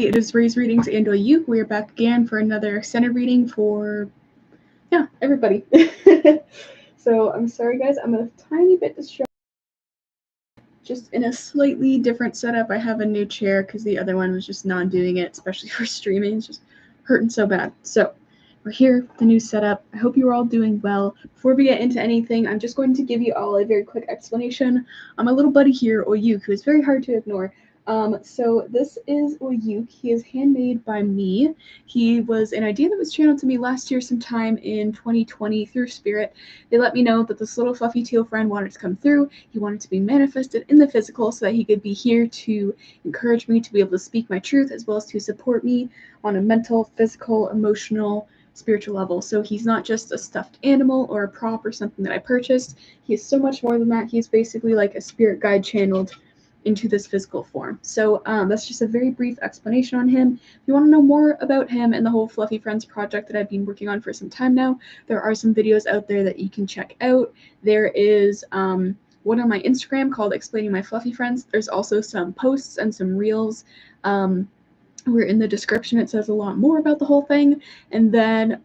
It is Ray's Readings and you. We are back again for another extended reading for, everybody. So I'm sorry guys, I'm a tiny bit distracted. Just in a slightly different setup. I have a new chair because the other one was just not doing it, especially for streaming. It's just hurting so bad. So we're here, the new setup. I hope you're all doing well. Before we get into anything, I'm just going to give you all a very quick explanation. My little buddy here, Oyuk, who is very hard to ignore. So this is Oyuk. He is handmade by me. He was an idea that was channeled to me last year sometime in 2020 through Spirit. They let me know that this little fluffy teal friend wanted to come through. He wanted to be manifested in the physical so that he could be here to encourage me to be able to speak my truth, as well as to support me on a mental, physical, emotional, spiritual level. So he's not just a stuffed animal or a prop or something that I purchased. He is so much more than that. He's basically like a spirit guide channeled into this physical form. So that's just a very brief explanation on him. If you want to know more about him and the whole Fluffy Friends project that I've been working on for some time now, there are some videos out there that you can check out. There is one on my Instagram called Explaining My Fluffy Friends. There's also some posts and some reels where in the description it says a lot more about the whole thing. And then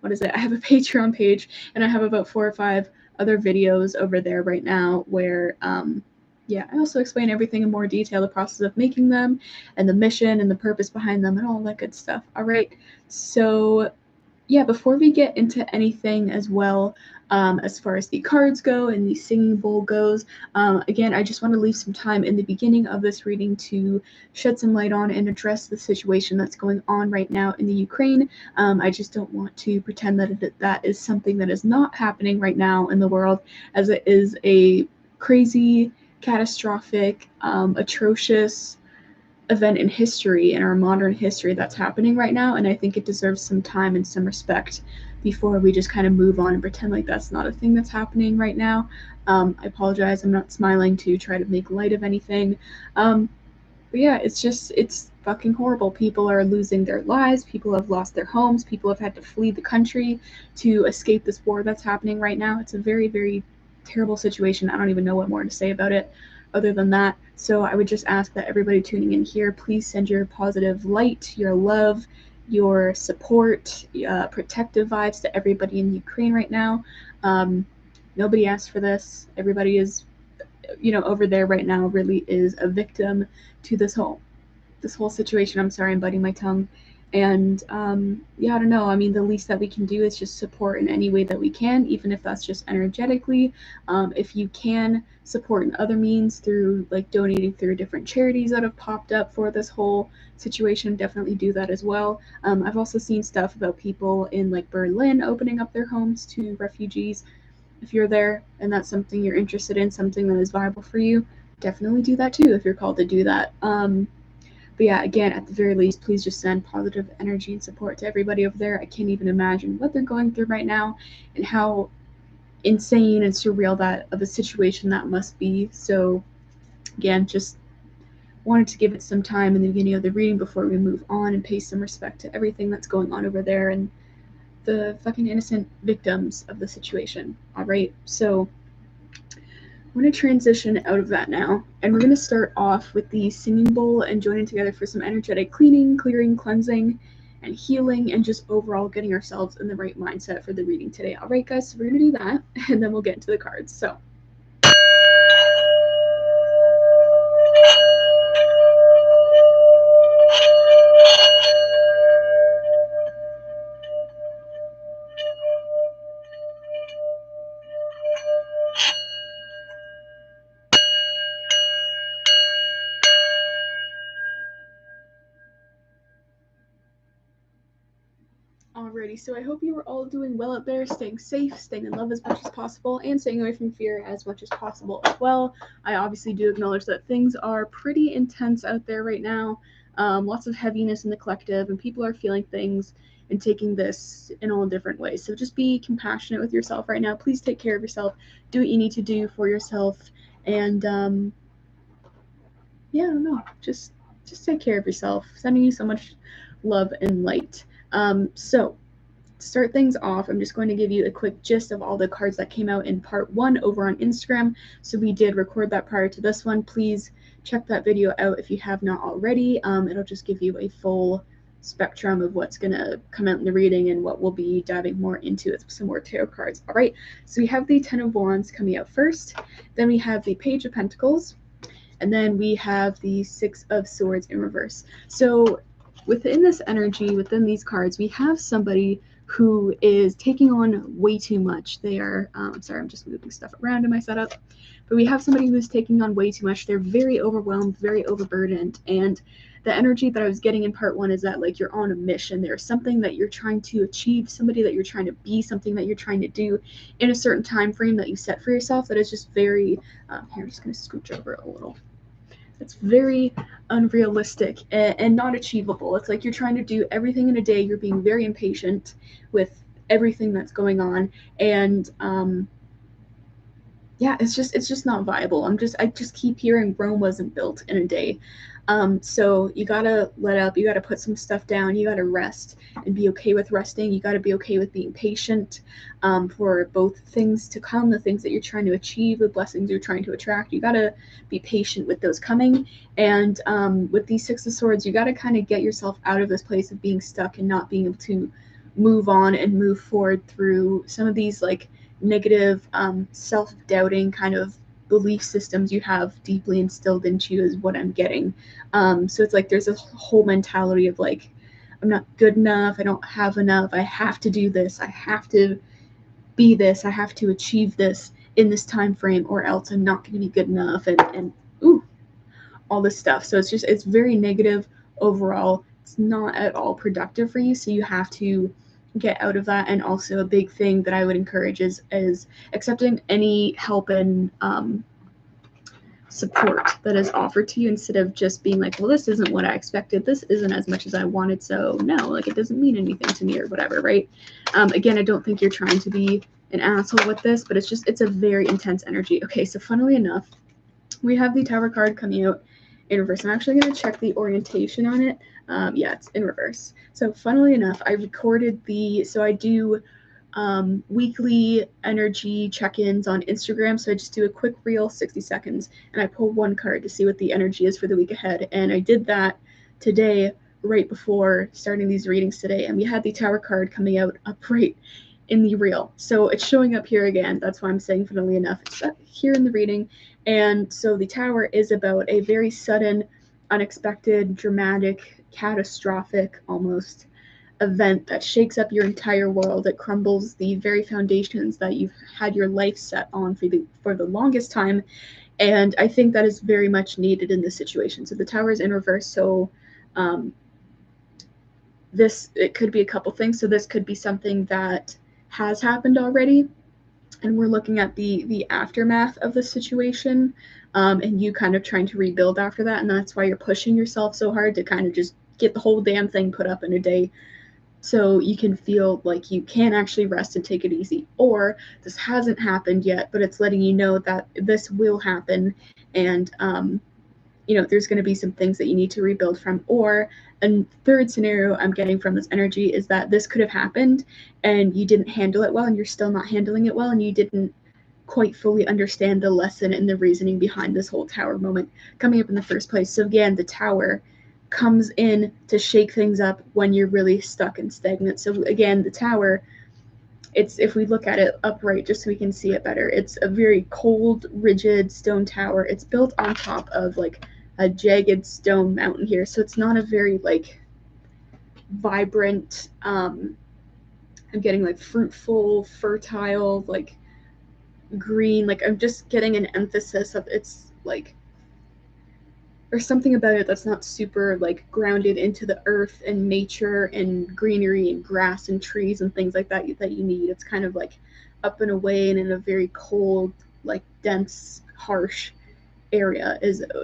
what is it? I have a Patreon page, and I have about 4 or 5 other videos over there right now where I also explain everything in more detail, the process of making them and the mission and the purpose behind them and all that good stuff. All right, so before we get into anything as well, as far as the cards go and the singing bowl goes, again, I just want to leave some time in the beginning of this reading to shed some light on and address the situation that's going on right now in the Ukraine. I just don't want to pretend that that is something that is not happening right now in the world, as it is a crazy, catastrophic, atrocious event in history, in our modern history, that's happening right now, and I think it deserves some time and some respect before we just kind of move on and pretend like that's not a thing that's happening right now. I apologize, I'm not smiling to try to make light of anything, but it's fucking horrible. People are losing their lives, people have lost their homes, people have had to flee the country to escape this war that's happening right now. It's a very, very terrible situation. I don't even know what more to say about it other than that. So I would just ask that everybody tuning in here, please send your positive light, your love, your support, protective vibes to everybody in Ukraine right now. Nobody asked for this. Everybody is, over there right now really is a victim to this whole situation. I'm sorry, I'm biting my tongue. And I don't know. I mean, the least that we can do is just support in any way that we can, even if that's just energetically. If you can support in other means through like donating through different charities that have popped up for this whole situation, definitely do that as well. I've also seen stuff about people in like Berlin opening up their homes to refugees. If you're there and that's something you're interested in, something that is viable for you, definitely do that too if you're called to do that. But again, at the very least, please just send positive energy and support to everybody over there. I can't even imagine what they're going through right now and how insane and surreal that of a situation that must be. So again, just wanted to give it some time in the beginning of the reading before we move on and pay some respect to everything that's going on over there and the fucking innocent victims of the situation. All right, so I'm going to transition out of that now, and we're going to start off with the singing bowl and joining together for some energetic cleaning, clearing, cleansing, and healing, and just overall getting ourselves in the right mindset for the reading today. All right, guys, so we're going to do that, and then we'll get into the cards. So alrighty, so I hope you are all doing well out there, staying safe, staying in love as much as possible, and staying away from fear as much as possible as well. I obviously do acknowledge that things are pretty intense out there right now. Lots of heaviness in the collective, and people are feeling things and taking this in all different ways. So just be compassionate with yourself right now. Please take care of yourself. Do what you need to do for yourself, and I don't know. Just take care of yourself. Sending you so much love and light. So to start things off, I'm just going to give you a quick gist of all the cards that came out in part 1 over on Instagram. So we did record that prior to this one. Please check that video out if you have not already. It'll just give you a full spectrum of what's going to come out in the reading and what we'll be diving more into with some more tarot cards. All right, so we have the Ten of Wands coming out first, then we have the Page of Pentacles, and then we have the Six of Swords in reverse. So within this energy, within these cards, we have somebody who is taking on way too much. They are, I'm sorry, I'm just moving stuff around in my setup, but we have somebody who's taking on way too much. They're very overwhelmed, very overburdened, and the energy that I was getting in part one is that like you're on a mission. There's something that you're trying to achieve, somebody that you're trying to be, something that you're trying to do in a certain time frame that you set for yourself that is just very, here, I'm just going to scooch over a little. It's very unrealistic and not achievable. It's like you're trying to do everything in a day. You're being very impatient with everything that's going on, and yeah, it's just not viable. I just keep hearing Rome wasn't built in a day. So you gotta let up, you gotta put some stuff down, you gotta rest and be okay with resting. You gotta be okay with being patient for both things to come, the things that you're trying to achieve, the blessings you're trying to attract. You gotta be patient with those coming. And with these Six of Swords, you gotta kind of get yourself out of this place of being stuck and not being able to move on and move forward through some of these like negative self-doubting kind of belief systems you have deeply instilled into you is what I'm getting. So it's like there's a whole mentality of like, I'm not good enough, I don't have enough, I have to do this, I have to be this, I have to achieve this in this time frame or else I'm not going to be good enough, and all this stuff. So it's very negative overall. It's not at all productive for you, so you have to get out of that. And also a big thing that I would encourage is accepting any help and support that is offered to you, instead of just being like, well, this isn't what I expected, this isn't as much as I wanted, so no, like it doesn't mean anything to me or whatever, right? Again, I don't think you're trying to be an asshole with this, but it's a very intense energy. Okay, so funnily enough, we have the Tower card coming out in reverse. I'm actually going to check the orientation on it. Yeah, it's in reverse. So funnily enough, I recorded so I do weekly energy check-ins on Instagram. So I just do a quick reel, 60 seconds, and I pull one card to see what the energy is for the week ahead. And I did that today, right before starting these readings today. And we had the Tower card coming out upright in the reel. So it's showing up here again. That's why I'm saying funnily enough, it's here in the reading. And so the Tower is about a very sudden, unexpected, dramatic, catastrophic almost event that shakes up your entire world. It crumbles the very foundations that you've had your life set on for the longest time. And I think that is very much needed in this situation. So the Tower is in reverse. So it could be a couple things. So this could be something that has happened already, and we're looking at the aftermath of the situation, and you kind of trying to rebuild after that, and that's why you're pushing yourself so hard to kind of just get the whole damn thing put up in a day so you can feel like you can actually rest and take it easy. Or this hasn't happened yet, but it's letting you know that this will happen, and there's going to be some things that you need to rebuild from. Or a third scenario I'm getting from this energy is that this could have happened and you didn't handle it well, and you're still not handling it well, and you didn't quite fully understand the lesson and the reasoning behind this whole Tower moment coming up in the first place. So again, the Tower comes in to shake things up when you're really stuck and stagnant. So again, the Tower, if we look at it upright just so we can see it better, it's a very cold, rigid stone tower. It's built on top of like a jagged stone mountain here, so it's not a very like vibrant, I'm getting like fruitful, fertile, like green, like I'm just getting an emphasis of it's like there's something about it that's not super like grounded into the earth and nature and greenery and grass and trees and things like that you need. It's kind of like up and away and in a very cold, like dense, harsh area.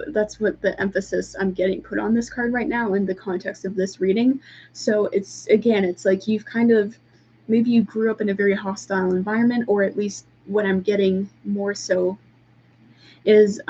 That's what the emphasis I'm getting put on this card right now in the context of this reading. So it's like you've kind of, maybe you grew up in a very hostile environment, or at least what I'm getting more so is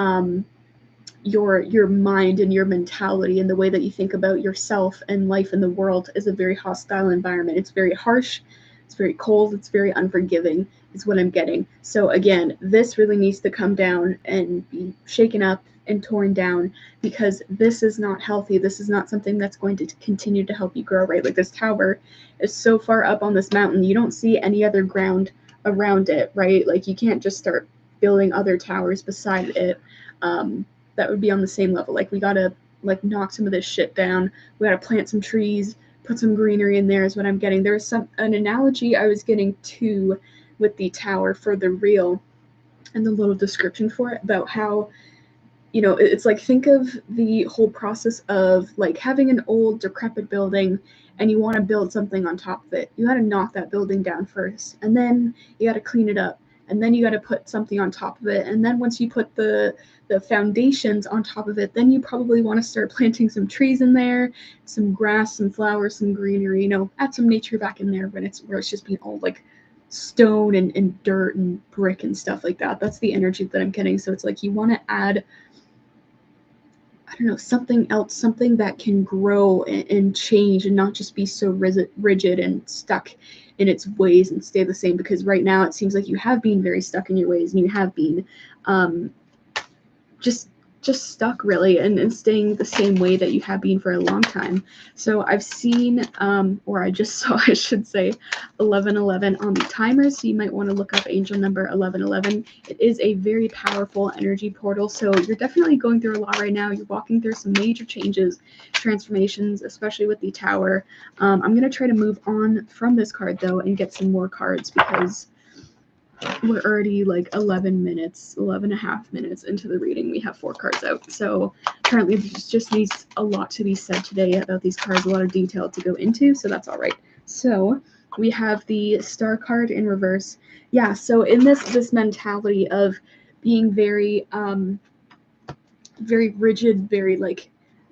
your mind and your mentality and the way that you think about yourself and life in the world is a very hostile environment. It's very harsh, it's very cold, it's very unforgiving is what I'm getting. So again, this really needs to come down and be shaken up, and torn down, because this is not healthy. This is not something that's going to continue to help you grow, right? Like this tower is so far up on this mountain, you don't see any other ground around it, right? Like you can't just start building other towers beside it that would be on the same level. Like we gotta like knock some of this shit down. We gotta plant some trees, put some greenery in there is what I'm getting. There's an analogy I was getting to with the tower for the reel and the little description for it about how, you know, it's like, think of the whole process of like having an old decrepit building and you want to build something on top of it. You got to knock that building down first, and then you got to clean it up, and then you got to put something on top of it, and then once you put the foundations on top of it, then you probably want to start planting some trees in there, some grass, some flowers, some greenery, you know, add some nature back in there when it's where it's just being all like stone and dirt and brick and stuff like that. That's the energy that I'm getting. So it's like you want to add, I don't know, something else, something that can grow and change and not just be so rigid and stuck in its ways and stay the same. Because right now it seems like you have been very stuck in your ways, and you have been just stuck really and staying the same way that you have been for a long time. So I've seen, or I just saw, I should say, 1111 on the timer. So you might want to look up angel number 1111. It is a very powerful energy portal. So you're definitely going through a lot right now. You're walking through some major changes, transformations, especially with the tower. I'm going to try to move on from this card though and get some more cards, because we're already like 11 and a half minutes into the reading. We have 4 cards out. So currently there just needs a lot to be said today about these cards, a lot of detail to go into, so that's all right. So we have the Star card in reverse. Yeah, so in this mentality of being very very rigid, very like,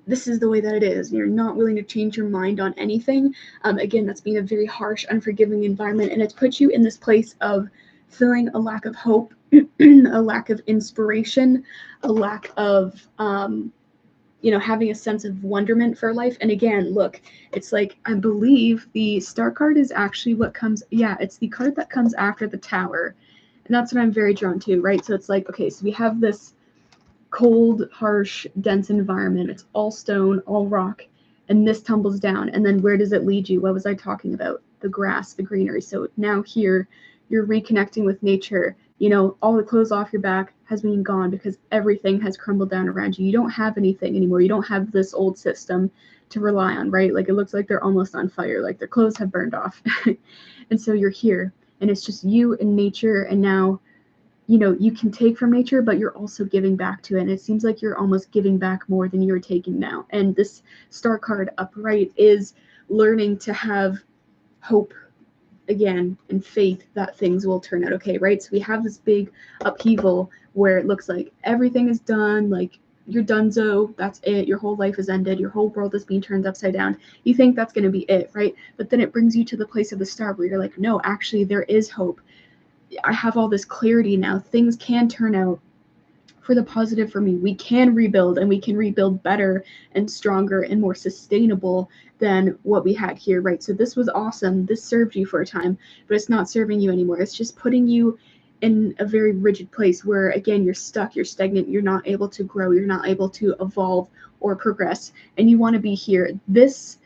this is the way that it is, and you're not willing to change your mind on anything. Again, that's being a very harsh, unforgiving environment, and it's put you in this place of feeling a lack of hope, a lack of inspiration, a lack of, you know, having a sense of wonderment for life. And again, look, it's like, I believe the Star card is actually what comes, yeah, it's the card that comes after the Tower. And that's what I'm very drawn to, right? So it's like, okay, so we have this cold, harsh, dense environment. It's all stone, all rock, and this tumbles down. And then where does it lead you? What was I talking about? The grass, the greenery. So now here, you're reconnecting with nature. You know, all the clothes off your back has been gone because everything has crumbled down around you. You don't have anything anymore. You don't have this old system to rely on, right? Like, it looks like they're almost on fire, like their clothes have burned off. And so you're here, and it's just you and nature, and now, you know, you can take from nature, but you're also giving back to it. And it seems like you're almost giving back more than you're taking now. And this Star card upright is learning to have hope again and faith that things will turn out okay, right? So we have this big upheaval where it looks like everything is done, like you're donezo, that's it, your whole life is ended, your whole world is being turned upside down. You think that's going to be it, right? But then it brings you to the place of the Star where you're like, no, actually there is hope. I have all this clarity now. Things can turn out for the positive for me. We can rebuild, and we can rebuild better and stronger and more sustainable than what we had here, right? So this was awesome. This served you for a time, but it's not serving you anymore. It's just putting you in a very rigid place where, again, you're stuck, you're stagnant, you're not able to grow, you're not able to evolve or progress, and you want to be here. This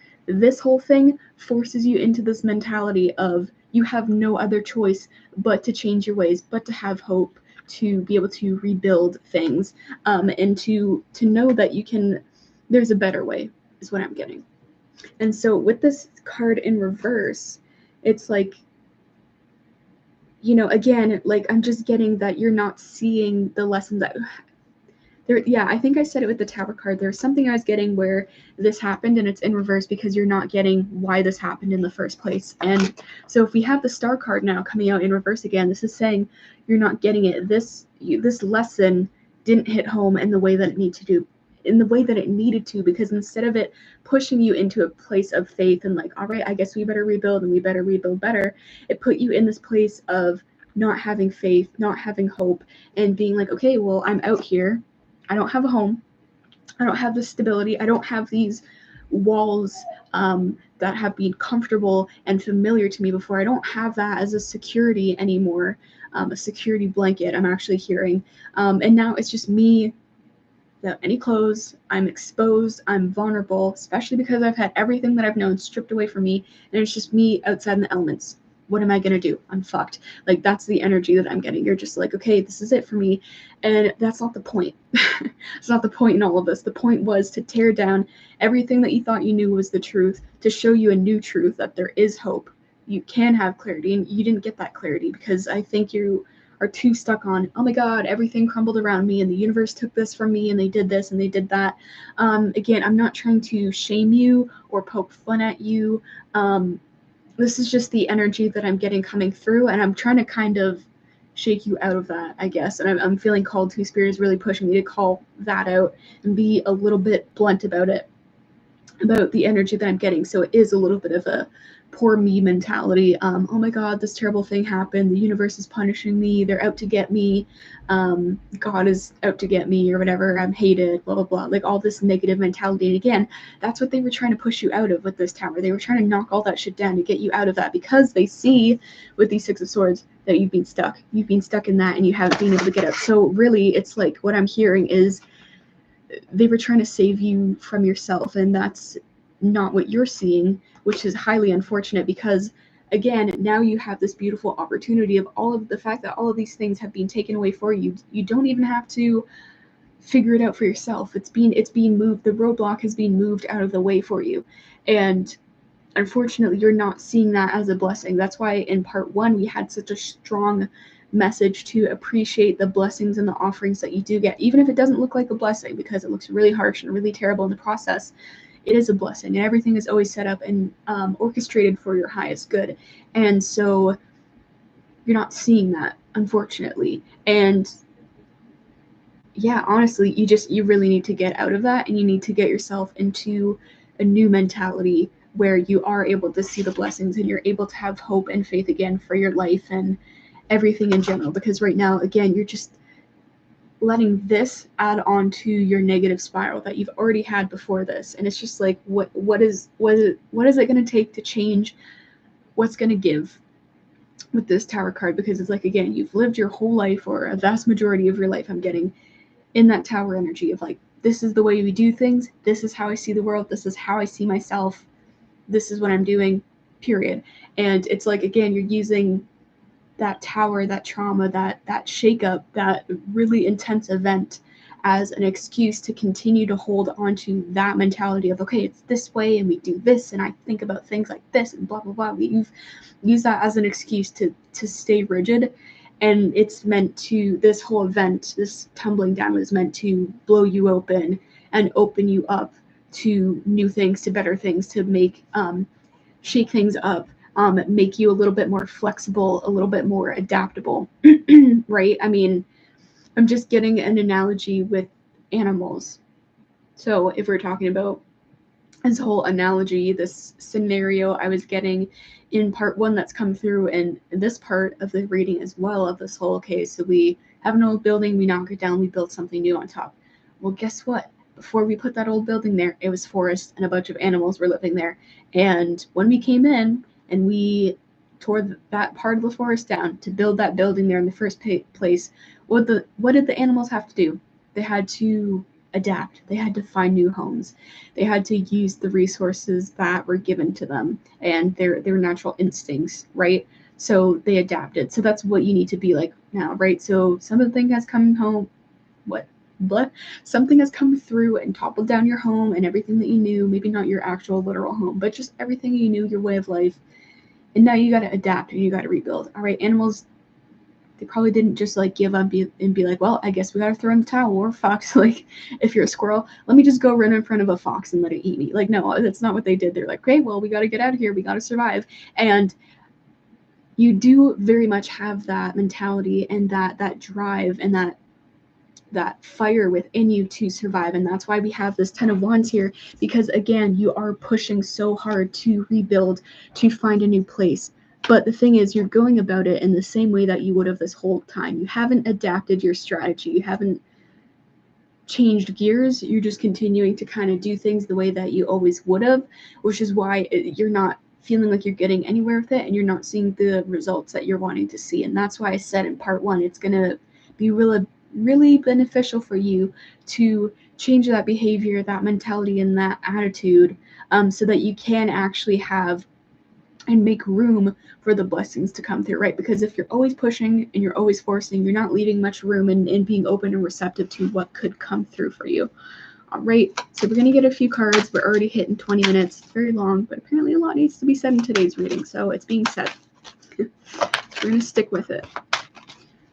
whole thing forces you into this mentality of you have no other choice but to change your ways, but to have hope, to be able to rebuild things, and to know that you can, there's a better way, is what I'm getting. And so with this card in reverse, it's like, you know, again, like, I'm just getting that you're not seeing the lessons that there. Yeah, I think I said it with the Tower card. There's something I was getting where this happened and it's in reverse because you're not getting why this happened in the first place. And so if we have the Star card now coming out in reverse again, this is saying you're not getting it. This lesson didn't hit home in the way that it needed to, because instead of it pushing you into a place of faith and like, all right, I guess we better rebuild and we better rebuild better, it put you in this place of not having faith, not having hope, and being like, okay, well, I'm out here. I don't have a home. I don't have the stability. I don't have these walls that have been comfortable and familiar to me before. I don't have that as a security anymore, a security blanket, I'm actually hearing. And now it's just me without any clothes. I'm exposed. I'm vulnerable, especially because I've had everything that I've known stripped away from me, and it's just me outside in the elements. What am I going to do? I'm fucked. Like, that's the energy that I'm getting. You're just like, okay, this is it for me. And that's not the point. It's not the point in all of this. The point was to tear down everything that you thought you knew was the truth, to show you a new truth, that there is hope. You can have clarity, and you didn't get that clarity because I think you are too stuck on, oh my God, everything crumbled around me and the universe took this from me and they did this and they did that. Again, I'm not trying to shame you or poke fun at you. This is just the energy that I'm getting coming through, and I'm trying to kind of shake you out of that, I guess. And I'm feeling called to. Spirit is really pushing me to call that out and be a little bit blunt about it, about the energy that I'm getting. So it is a little bit of a poor me mentality. Oh my God, this terrible thing happened. The universe is punishing me. They're out to get me. God is out to get me or whatever. I'm hated, blah, blah, blah. Like all this negative mentality. And again, that's what they were trying to push you out of with this tower. They were trying to knock all that shit down to get you out of that, because they see with these Six of Swords that you've been stuck. You've been stuck in that and you haven't been able to get out. So really, it's like what I'm hearing is they were trying to save you from yourself, and that's not what you're seeing, which is highly unfortunate, because again, now you have this beautiful opportunity of all of the fact that all of these things have been taken away for you. You don't even have to figure it out for yourself. It's being moved. The roadblock has been moved out of the way for you, and unfortunately you're not seeing that as a blessing. That's why in part 1 we had such a strong message to appreciate the blessings and the offerings that you do get, even if it doesn't look like a blessing, because it looks really harsh and really terrible in the process. It is a blessing, and everything is always set up and orchestrated for your highest good. And so you're not seeing that, unfortunately. And yeah, honestly, you really need to get out of that, and you need to get yourself into a new mentality where you are able to see the blessings and you're able to have hope and faith again for your life and everything in general. Because right now, again, you're just letting this add on to your negative spiral that you've already had before this. And it's just like, what is it going to take to change? What's going to give with this Tower card? Because it's like, again, you've lived your whole life, or a vast majority of your life, I'm getting, in that Tower energy of like, this is the way we do things. This is how I see the world. This is how I see myself. This is what I'm doing, period. And it's like, again, you're using that Tower, that trauma, that shakeup, that really intense event as an excuse to continue to hold on to that mentality of, okay, it's this way and we do this and I think about things like this and blah, blah, blah. You've used that as an excuse to stay rigid. And it's meant to, this whole event, this tumbling down was meant to blow you open and open you up to new things, to better things, to make, shake things up, make you a little bit more flexible, a little bit more adaptable, right? I mean, I'm just getting an analogy with animals. So if we're talking about this whole analogy, this scenario I was getting in part 1 that's come through in this part of the reading as well, of this whole case. So we have an old building, we knock it down, we build something new on top. Well, guess what? Before we put that old building there, it was forest and a bunch of animals were living there. And when we came in and we tore that part of the forest down to build that building there in the first place, what did the animals have to do? They had to adapt. They had to find new homes. They had to use the resources that were given to them and their natural instincts, right? So they adapted. So that's what you need to be like now, right? So something has come home, something has come through and toppled down your home and everything that you knew, maybe not your actual literal home, but just everything you knew, your way of life. And now you got to adapt and you got to rebuild. All right, animals, they probably didn't just like give up and be like, well, I guess we got to throw in the towel. Or fox, like, if you're a squirrel, let me just go run in front of a fox and let it eat me. Like, no, that's not what they did. They're like, okay, well, we got to get out of here. We got to survive. And you do very much have that mentality and that drive and that fire within you to survive. And that's why we have this 10 of Wands here, because again, you are pushing so hard to rebuild, to find a new place. But the thing is, you're going about it in the same way that you would have this whole time. You haven't adapted your strategy. You haven't changed gears. You're just continuing to kind of do things the way that you always would have, which is why you're not feeling like you're getting anywhere with it and you're not seeing the results that you're wanting to see. And that's why I said in part 1, it's going to be really beneficial for you to change that behavior, that mentality, and that attitude, so that you can actually have and make room for the blessings to come through, right? Because if you're always pushing and you're always forcing, you're not leaving much room and being open and receptive to what could come through for you. All right, so we're going to get a few cards. We're already hitting 20 minutes. It's very long, but apparently a lot needs to be said in today's reading, so it's being said. We're going to stick with it.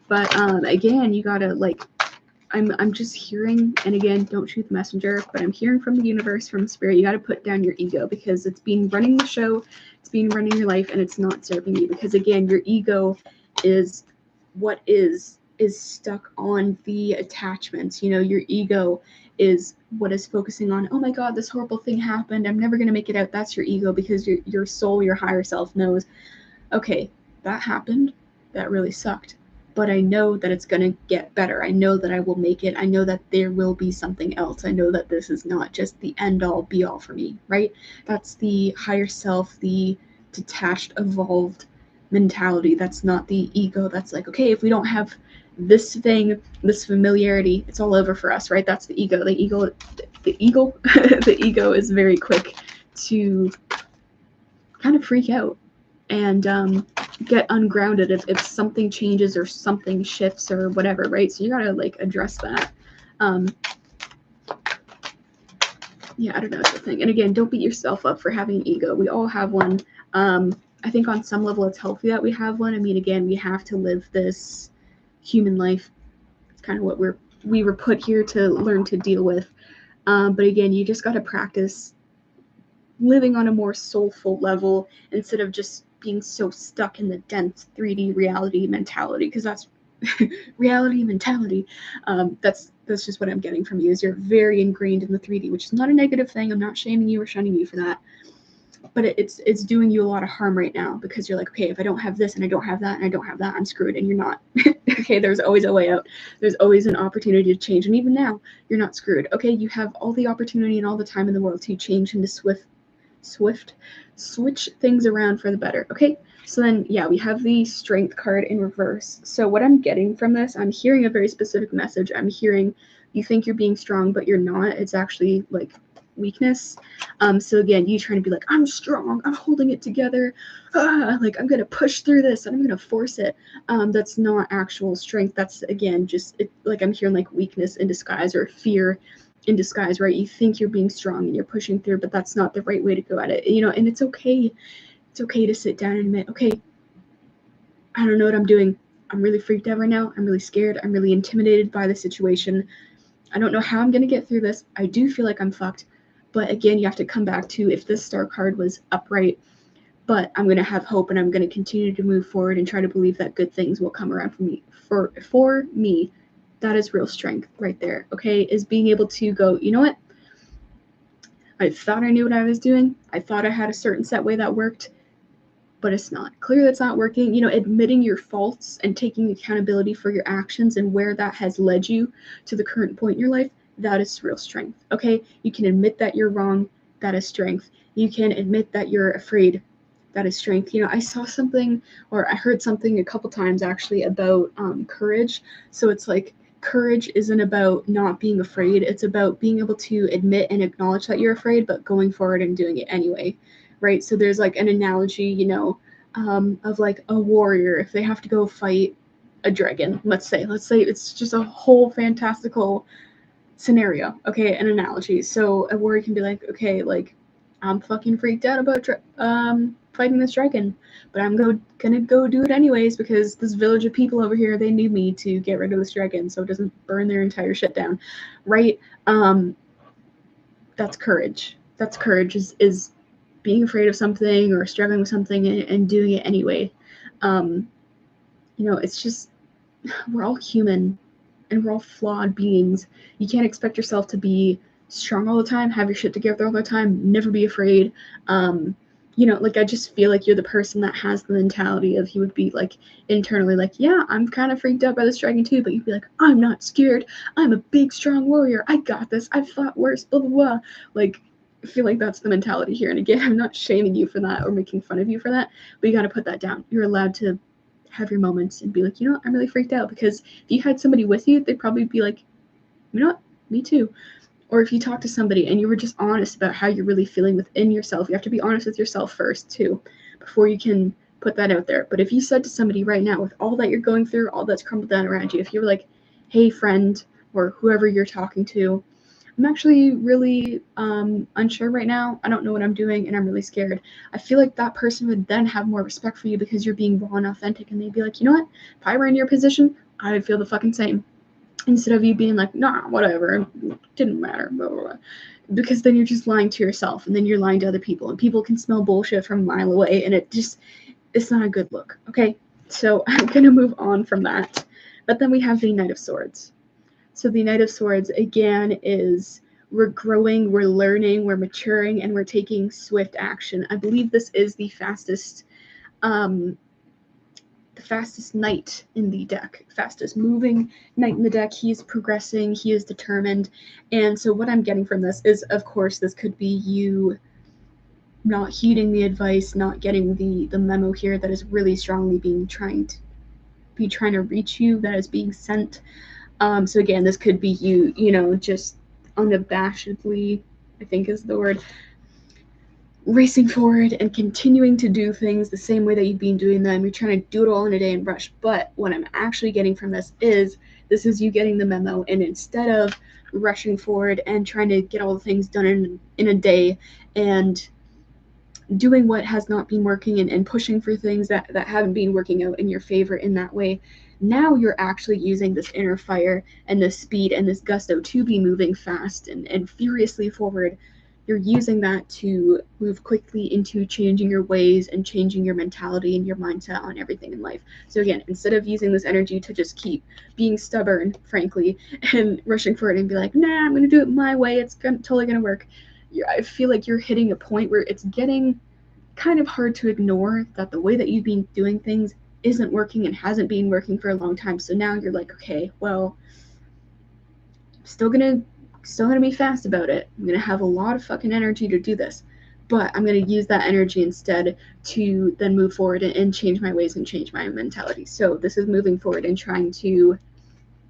But again, you got to, like, I'm just hearing, and again, don't shoot the messenger, but I'm hearing from the universe, from spirit, you got to put down your ego, because it's been running the show, it's been running your life, and it's not serving you. Because again, your ego is what is stuck on the attachments. You know, your ego is what is focusing on, oh my God, this horrible thing happened, I'm never going to make it out. That's your ego, because your soul, your higher self knows, okay, that happened, that really sucked, but I know that it's going to get better. I know that I will make it. I know that there will be something else. I know that this is not just the end all be all for me, right? That's the higher self, the detached, evolved mentality. That's not the ego. That's like, okay, if we don't have this thing, this familiarity, it's all over for us, right? That's the ego. The ego is very quick to kind of freak out and get ungrounded if something changes or something shifts or whatever, right? So you gotta like address that. Yeah, I don't know, it's the thing. And again, don't beat yourself up for having an ego. We all have one. I think on some level it's healthy that we have one. I mean, again, we have to live this human life. It's kind of what we were put here to learn to deal with. But again, you just gotta practice living on a more soulful level instead of just being so stuck in the dense 3D reality mentality, because that's reality mentality. That's just what I'm getting from you, is you're very ingrained in the 3D, which is not a negative thing. I'm not shaming you or shunning you for that, but it's doing you a lot of harm right now, because you're like, okay, if I don't have this and I don't have that and I don't have that, I'm screwed. And you're not. Okay, there's always a way out. There's always an opportunity to change, and even now you're not screwed. Okay, you have all the opportunity and all the time in the world to change and to switch things around for the better. Okay, so then yeah, we have the strength card in reverse. So what I'm getting from this, I'm hearing a very specific message. I'm hearing you think you're being strong, but you're not. It's actually like weakness. So again, you trying to be like, I'm strong, I'm holding it together, like I'm gonna push through this and I'm gonna force it. That's not actual strength. That's again just like I'm hearing like weakness in disguise, or fear in disguise, right? You think you're being strong and you're pushing through, but that's not the right way to go at it, you know. And it's okay to sit down and admit, okay, I don't know what I'm doing, I'm really freaked out right now, I'm really scared, I'm really intimidated by the situation, I don't know how I'm gonna get through this, I do feel like I'm fucked. But again, you have to come back to, if this star card was upright, but I'm gonna have hope and I'm gonna continue to move forward and try to believe that good things will come around for me. That is real strength right there, okay? Is being able to go, you know what? I thought I knew what I was doing. I thought I had a certain set way that worked, but it's not. Clearly it's not working. You know, admitting your faults and taking accountability for your actions and where that has led you to the current point in your life, that is real strength, okay? You can admit that you're wrong. That is strength. You can admit that you're afraid. That is strength. You know, I saw something, or I heard something a couple times actually about courage. So it's like, courage isn't about not being afraid. It's about being able to admit and acknowledge that you're afraid, but going forward and doing it anyway, right? So there's like an analogy, you know, of like a warrior, if they have to go fight a dragon, let's say it's just a whole fantastical scenario, okay, an analogy. So a warrior can be like, okay, like, I'm fucking freaked out about fighting this dragon, but I'm gonna go do it anyways, because this village of people over here, they need me to get rid of this dragon so it doesn't burn their entire shit down, right? That's courage. That's courage, is being afraid of something or struggling with something and doing it anyway. You know, it's just, we're all human and we're all flawed beings. You can't expect yourself to be strong all the time, have your shit together all the time, never be afraid. You know, like, I just feel like you're the person that has the mentality of, you would be like internally like, yeah, I'm kind of freaked out by this dragon too, but you'd be like, I'm not scared, I'm a big strong warrior, I got this, I've fought worse, blah blah blah. Like, I feel like that's the mentality here. And again, I'm not shaming you for that or making fun of you for that, but you got to put that down. You're allowed to have your moments and be like, you know what, I'm really freaked out. Because if you had somebody with you, they'd probably be like, you know what, me too. Or if you talk to somebody and you were just honest about how you're really feeling within yourself, you have to be honest with yourself first too, before you can put that out there. But if you said to somebody right now, with all that you're going through, all that's crumbled down around you, if you were like, hey friend, or whoever you're talking to, I'm actually really unsure right now. I don't know what I'm doing and I'm really scared. I feel like that person would then have more respect for you because you're being raw and authentic, and they'd be like, you know what? If I were in your position, I would feel the fucking same. Instead of you being like, nah, whatever, it didn't matter, blah, blah, blah. Because then you're just lying to yourself, and then you're lying to other people, and people can smell bullshit from a mile away, and it's not a good look, okay? So I'm gonna move on from that. But then we have the Knight of Swords. So the Knight of Swords, again, is we're growing, we're learning, we're maturing, and we're taking swift action. I believe this is the fastest knight in the deck, fastest moving knight in the deck. He is progressing, he is determined. And so what I'm getting from this is, of course, this could be you not heeding the advice, not getting the memo here that is really strongly trying to reach you, that is being sent. So again, this could be you, just unabashedly, I think is the word, racing forward and continuing to do things the same way that you've been doing them. You're trying to do it all in a day and rush. But what I'm actually getting from this is you getting the memo, and instead of rushing forward and trying to get all the things done in a day and doing what has not been working and pushing for things that haven't been working out in your favor in that way, now you're actually using this inner fire and this speed and this gusto to be moving fast and furiously forward. You're using that to move quickly into changing your ways and changing your mentality and your mindset on everything in life. So again, instead of using this energy to just keep being stubborn, frankly, and rushing for it and be like, nah, I'm going to do it my way, it's totally going to work. I feel like you're hitting a point where it's getting kind of hard to ignore that the way that you've been doing things isn't working and hasn't been working for a long time. So now you're like, okay, well, I'm still gonna be fast about it. I'm gonna have a lot of fucking energy to do this, but I'm gonna use that energy instead to then move forward and change my ways and change my mentality. So this is moving forward and trying to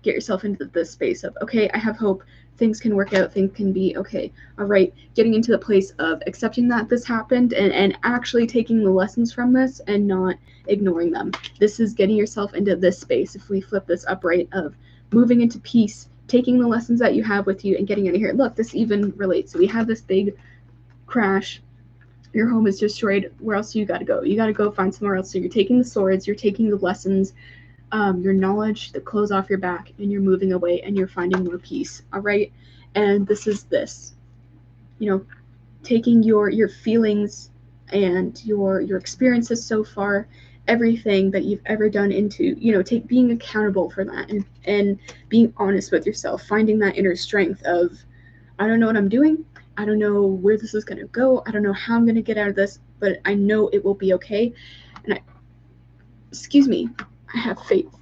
get yourself into this space of, okay, I have hope, things can work out, things can be okay. All right, getting into the place of accepting that this happened and actually taking the lessons from this and not ignoring them. This is getting yourself into this space, if we flip this upright, of moving into peace, taking the lessons that you have with you and getting out of here. Look, this even relates. So we have this big crash, your home is destroyed, where else do you gotta go? You gotta go find somewhere else. So you're taking the swords, you're taking the lessons, your knowledge, the clothes off your back, and you're moving away and you're finding more peace. All right. And this is taking your feelings and your experiences so far, everything that you've ever done, into being accountable for that and being honest with yourself, finding that inner strength of, I don't know what I'm doing, I don't know where this is going to go, I don't know how I'm going to get out of this, but I know it will be okay. And I have faith,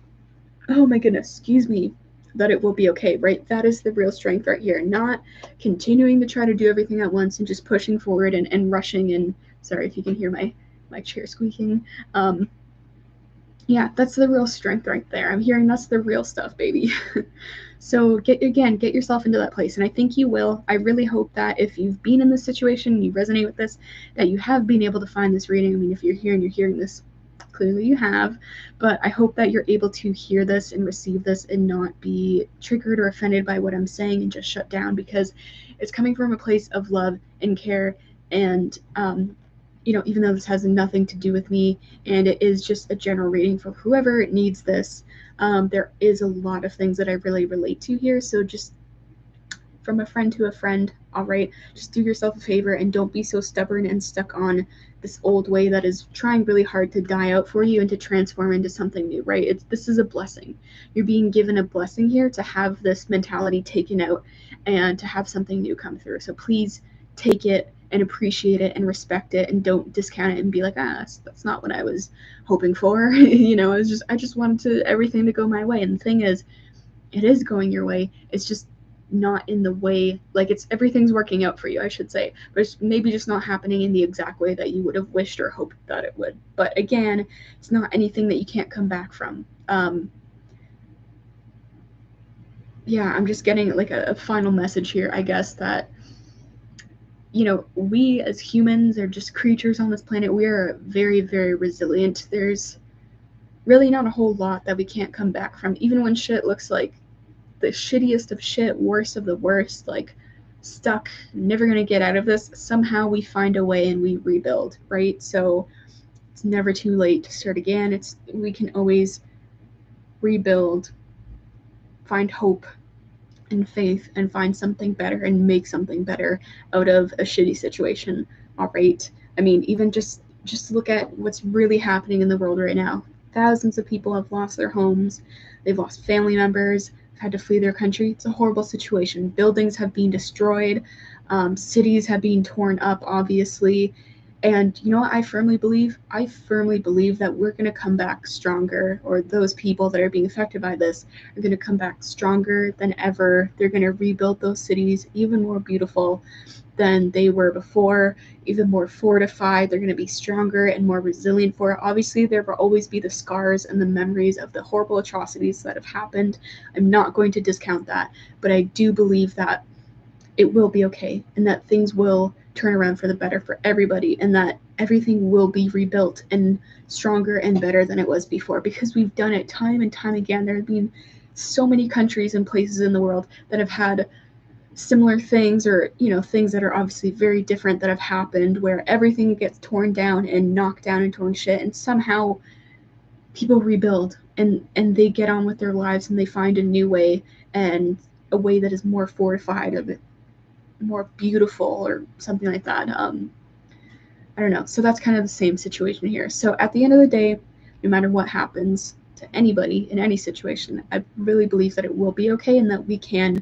oh my goodness, excuse me, that it will be okay, right? That is the real strength right here. Not continuing to try to do everything at once and just pushing forward and rushing. And sorry if you can hear my chair squeaking. Yeah, that's the real strength right there. I'm hearing that's the real stuff, baby. So get yourself into that place. And I think you will. I really hope that if you've been in this situation and you resonate with this, that you have been able to find this reading. I mean, if you're here and you're hearing this, clearly you have, but I hope that you're able to hear this and receive this and not be triggered or offended by what I'm saying and just shut down, because it's coming from a place of love and care. And even though this has nothing to do with me and it is just a general reading for whoever needs this, there is a lot of things that I really relate to here. So just from a friend to a friend, all right, just do yourself a favor and don't be so stubborn and stuck on this old way that is trying really hard to die out for you and to transform into something new, right? This is a blessing. You're being given a blessing here to have this mentality taken out and to have something new come through. So please take it and appreciate it and respect it, and don't discount it and be like, that's not what I was hoping for. I just wanted everything to go my way. And the thing is, it is going your way. It's just not in the way, like everything's working out for you, I should say, but it's maybe just not happening in the exact way that you would have wished or hoped that it would. But again, it's not anything that you can't come back from. yeah, I'm just getting like a final message here, I guess, that, you know, we as humans are just creatures on this planet. We are very, very resilient. There's really not a whole lot that we can't come back from, even when shit looks like the shittiest of shit, worst of the worst, like stuck, never gonna get out of this. Somehow we find a way and we rebuild, right? So it's never too late to start again. We can always rebuild, find hope and faith, and find something better and make something better out of a shitty situation. All right. I mean, even just look at what's really happening in the world right now. Thousands of people have lost their homes. They've lost family members, had to flee their country. It's a horrible situation. Buildings have been destroyed. Cities have been torn up, obviously. And you know what I firmly believe? I firmly believe that we're going to come back stronger, or those people that are being affected by this are going to come back stronger than ever. They're going to rebuild those cities even more beautiful than they were before, even more fortified. They're going to be stronger and more resilient for it. Obviously, there will always be the scars and the memories of the horrible atrocities that have happened. I'm not going to discount that, but I do believe that it will be okay, and that things will turn around for the better for everybody, and that everything will be rebuilt and stronger and better than it was before, because we've done it time and time again. There have been so many countries and places in the world that have had similar things, or you know, things that are obviously very different that have happened, where everything gets torn down and knocked down and torn shit, and somehow people rebuild, and they get on with their lives, and they find a new way, and a way that is more fortified, of it, more beautiful, or something like that. I don't know. So that's kind of the same situation here. So at the end of the day, no matter what happens to anybody in any situation, I really believe that it will be okay, and that we can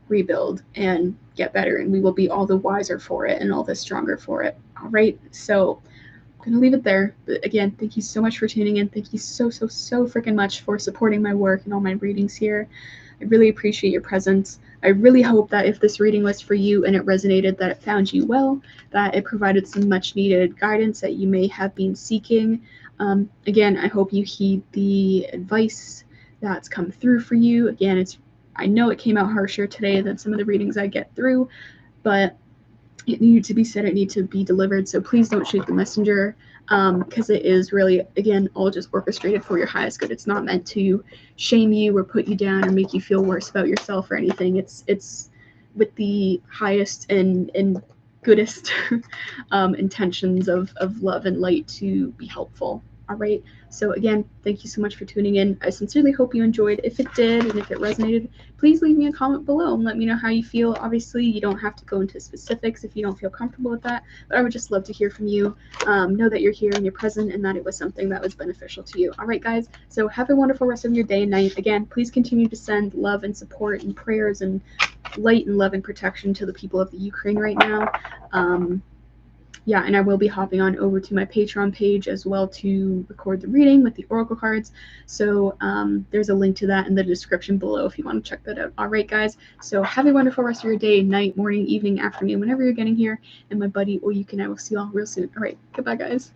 rebuild and get better, and we will be all the wiser for it and all the stronger for it. All right. So I'm going to leave it there. But again, thank you so much for tuning in. Thank you so freaking much for supporting my work and all my readings here. I really appreciate your presence. I really hope that if this reading was for you and it resonated, that it found you well, that it provided some much needed guidance that you may have been seeking. Again, I hope you heed the advice that's come through for you. Again, I know it came out harsher today than some of the readings I get through, but it needed to be said, it needed to be delivered. So please don't shoot the messenger, because it is really, again, all just orchestrated for your highest good. It's not meant to shame you or put you down or make you feel worse about yourself or anything. It's with the highest and goodest intentions of love and light to be helpful. All right. So again, thank you so much for tuning in. I sincerely hope you enjoyed. If it did, and if it resonated, please leave me a comment below and let me know how you feel. Obviously, you don't have to go into specifics if you don't feel comfortable with that, but I would just love to hear from you. Know that you're here and you're present, and that it was something that was beneficial to you. All right, guys. So have a wonderful rest of your day and night. Again, please continue to send love and support and prayers and light and love and protection to the people of the Ukraine right now. Yeah, and I will be hopping on over to my Patreon page as well to record the reading with the oracle cards. So there's a link to that in the description below if you want to check that out. All right, guys. So have a wonderful rest of your day, night, morning, evening, afternoon, whenever you're getting here. And my buddy, or you can, I will see you all real soon. All right, goodbye, guys.